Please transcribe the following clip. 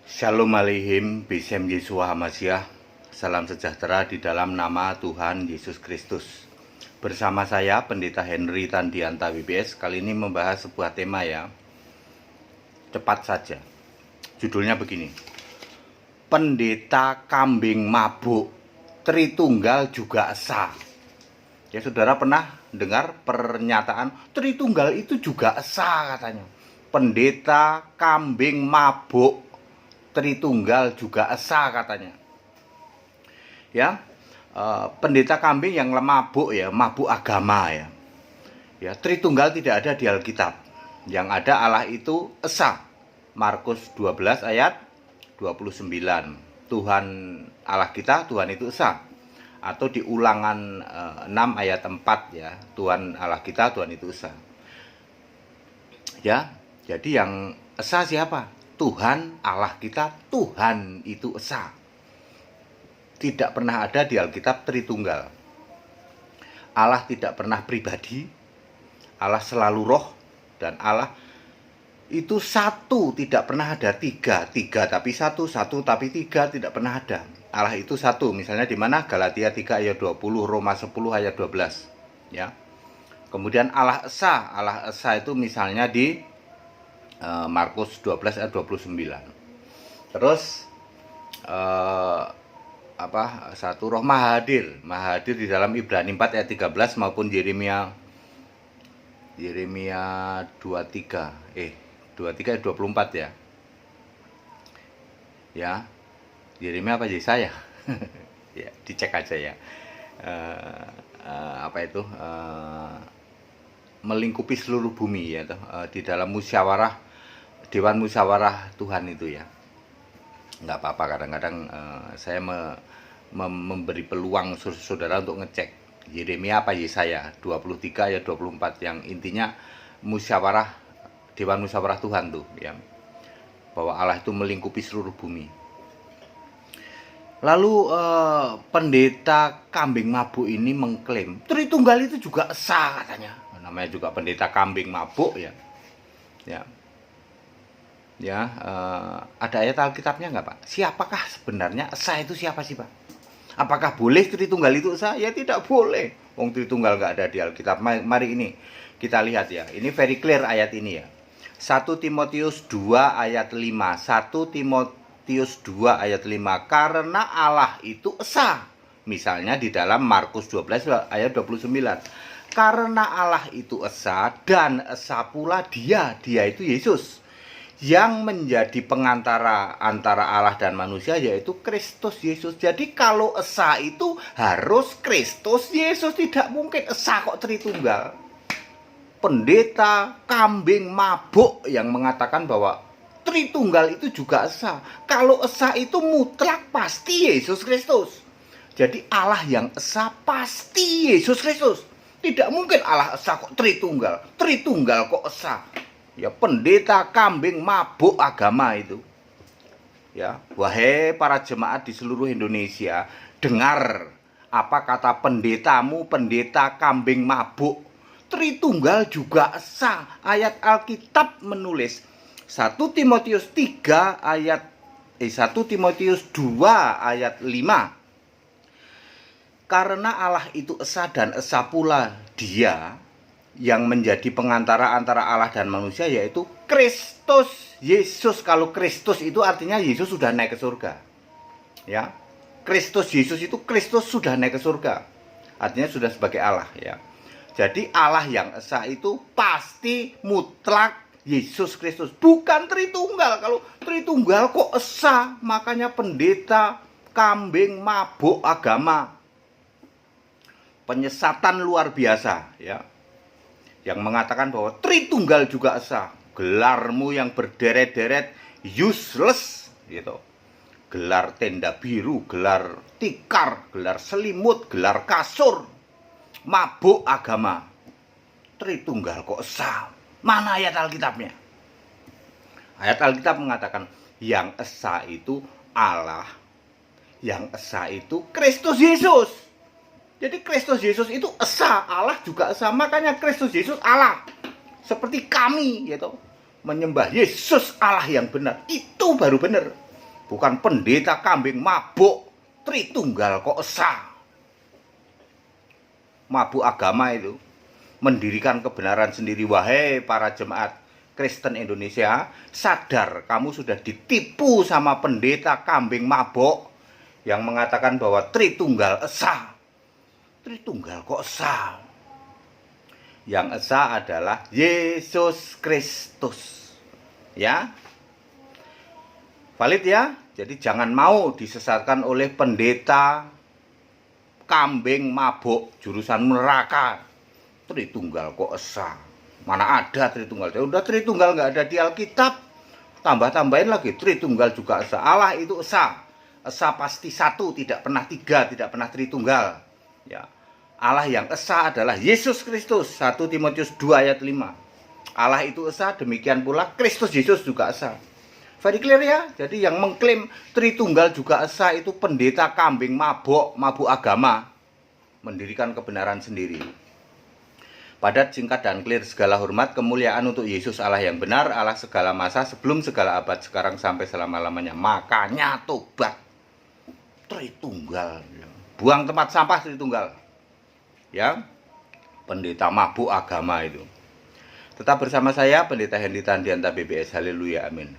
Shalom Aleihim, Bisem Yeshua Hamasyah. Salam sejahtera di dalam nama Tuhan Yesus Kristus. Bersama saya Pendeta Henry Tandianta WBS. Kali ini membahas sebuah tema ya, cepat saja. Judulnya begini: Pendeta kambing mabuk, Tritunggal juga esa. Ya, saudara pernah dengar pernyataan Tritunggal itu juga esa katanya. Pendeta kambing mabuk, Tritunggal juga esa katanya. Ya, pendeta kambing yang mabuk ya, mabuk agama ya. Ya, Tritunggal tidak ada di Alkitab. Yang ada Allah itu esa. Markus 12 ayat 29. Tuhan Allah kita, Tuhan itu esa. Atau di Ulangan 6 ayat 4 ya, Tuhan Allah kita, Tuhan itu esa. Ya, jadi yang esa siapa? Tuhan Allah kita, Tuhan itu esa. Tidak pernah ada di Alkitab Tritunggal. Allah tidak pernah pribadi, Allah selalu roh, dan Allah itu satu, tidak pernah ada tiga tapi satu tapi tiga, tidak pernah ada. Allah itu satu, misalnya di mana? Galatia 3 ayat 20, Roma 10 ayat 12 ya. Kemudian Allah esa itu misalnya di Markus 12 ayat 29. Terus satu roh maha hadir di dalam Ibrani 4 ayat 13 maupun Yeremia 23 ayat 24 ya. Ya. Yeremia apa Yesaya? Ya, dicek aja ya. Melingkupi seluruh bumi ya, di dalam musyawarah, Dewan Musyawarah Tuhan itu ya. Nggak apa-apa, kadang-kadang saya memberi peluang saudara untuk ngecek Yeremia apa Yesaya 23 ayat 24 yang intinya musyawarah, Dewan Musyawarah Tuhan tuh ya, bahwa Allah itu melingkupi seluruh bumi. Lalu pendeta kambing mabuk ini mengklaim Tritunggal itu juga esa katanya. Namanya juga pendeta kambing mabuk ya. Ada ayat Alkitabnya nggak Pak? Siapakah sebenarnya esa itu siapa sih Pak? Apakah boleh Tritunggal itu esa? Ya tidak boleh. Wong Tritunggal nggak ada di Alkitab. Mari ini kita lihat ya. Ini very clear ayat ini ya. 1 Timotius 2 ayat 5. 1 Timotius 2 ayat 5. Karena Allah itu esa. Misalnya di dalam Markus 12 ayat 29. Karena Allah itu esa dan esa pula dia itu Yesus, yang menjadi pengantara antara Allah dan manusia, yaitu Kristus Yesus. Jadi kalau esa itu harus Kristus Yesus, tidak mungkin esa kok Tritunggal. Pendeta kambing mabuk yang mengatakan bahwa Tritunggal itu juga esa. Kalau esa itu mutlak pasti Yesus Kristus. Jadi Allah yang esa pasti Yesus Kristus. Tidak mungkin Allah esa kok Tritunggal. Tritunggal kok esa. Ya, pendeta kambing mabuk agama itu. Ya, wahai para jemaat di seluruh Indonesia, dengar apa kata pendetamu, pendeta kambing mabuk. Tritunggal juga esa. Ayat Alkitab menulis 1 Timotius 2 ayat 5. Karena Allah itu esa dan esa pula dia yang menjadi pengantara antara Allah dan manusia, yaitu Kristus Yesus. Kalau Kristus itu artinya Yesus sudah naik ke surga. Ya. Kristus Yesus itu Kristus sudah naik ke surga. Artinya sudah sebagai Allah ya. Jadi Allah yang esa itu pasti mutlak Yesus Kristus, bukan Tritunggal. Kalau Tritunggal kok esa, makanya pendeta kambing mabuk agama. Penyesatan luar biasa ya, yang mengatakan bahwa Tritunggal juga esa. Gelarmu yang berderet-deret useless gitu. Gelar tenda biru, gelar tikar, gelar selimut, gelar kasur, mabuk agama. Tritunggal kok esa. Mana ayat Alkitabnya? Ayat Alkitab mengatakan yang esa itu Allah, yang esa itu Kristus Yesus. Jadi Kristus Yesus itu esa, Allah juga esa. Makanya Kristus Yesus Allah. Seperti kami gitu, menyembah Yesus Allah yang benar, itu baru benar. bukan pendeta kambing mabuk. Tritunggal kok esa. Mabuk agama itu, mendirikan kebenaran sendiri. Wahai para jemaat Kristen Indonesia, sadar kamu sudah ditipu sama pendeta kambing mabuk yang mengatakan bahwa Tritunggal esa. Tritunggal kok esa? Yang esa adalah Yesus Kristus. Ya, valid ya. Jadi jangan mau disesatkan oleh pendeta kambing mabuk jurusan neraka. Tritunggal kok esa? Mana ada Tritunggal? Ya udah, Tritunggal nggak ada di Alkitab. Tambah-tambahin lagi Tritunggal juga esa. Allah itu esa. Esa pasti satu, tidak pernah tiga, tidak pernah Tritunggal. Ya. Allah yang esa adalah Yesus Kristus. 1 Timotius 2 ayat 5. Allah itu esa, demikian pula Kristus Yesus juga esa. Very clear ya. Jadi yang mengklaim Tritunggal juga esa itu pendeta kambing mabuk agama, mendirikan kebenaran sendiri. Padat, singkat, dan clear. Segala hormat, kemuliaan untuk Yesus Allah yang benar, Allah segala masa, sebelum segala abad, sekarang sampai selama-lamanya. Makanya tobat. Tritunggal. Buang tempat sampah Tritunggal. Ya, pendeta mabuk agama itu. Tetap bersama saya, Pendeta Hendy Tandianta BBS. Haleluya, amin.